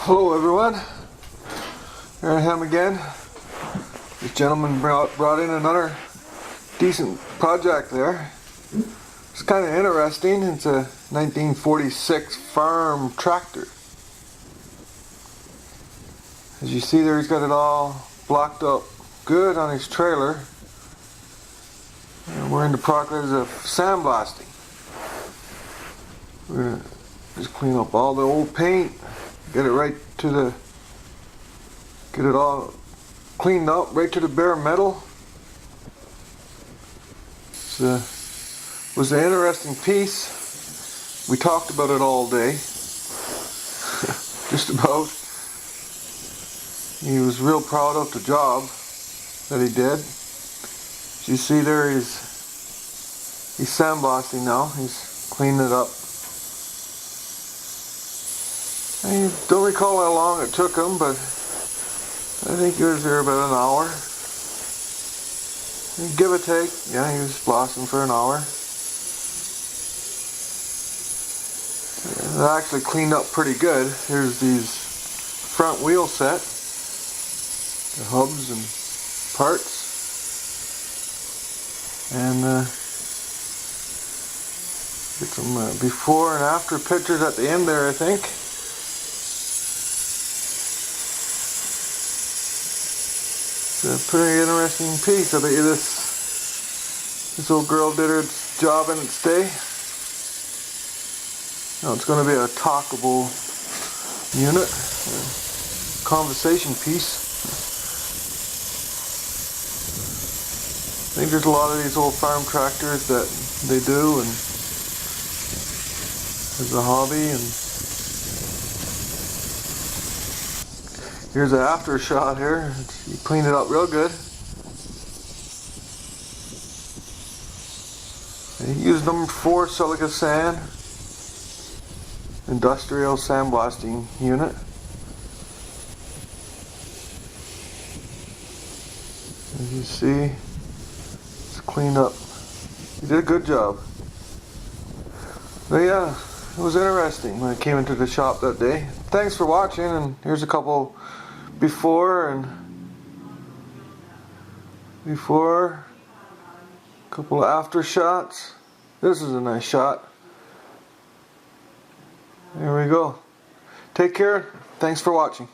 Hello everyone, here I am again. This gentleman brought in another decent project there. It's kind of interesting. It's a 1946 farm tractor. As you see there, he's got it all blocked up good on his trailer. And we're in the process of sandblasting. We're going to just clean up all the old paint, get it all cleaned up right to the bare metal. It was an interesting piece. We talked about it all day. Just about. He was real proud of the job that he did. As you see there, he's sandblasting now. He's cleaning it up. I don't recall how long it took him, but I think he was there about an hour. Give or take, yeah, he was blasting for an hour. It actually cleaned up pretty good. Here's these front wheel set, the hubs and parts, and get some before and after pictures at the end there, I think. It's a pretty interesting piece. I bet you this old girl did her job in its day. Now it's going to be a talkable unit, a conversation piece. I think there's a lot of these old farm tractors that they do, and as a hobby. And here's an after shot here. You cleaned it up real good. And he used number 4 silica sand, industrial sandblasting unit. As you see, it's cleaned up. He did a good job. But yeah, it was interesting when I came into the shop that day. Thanks for watching, and here's a couple before, a couple of after shots. This is a nice shot. There we go. Take care. Thanks for watching.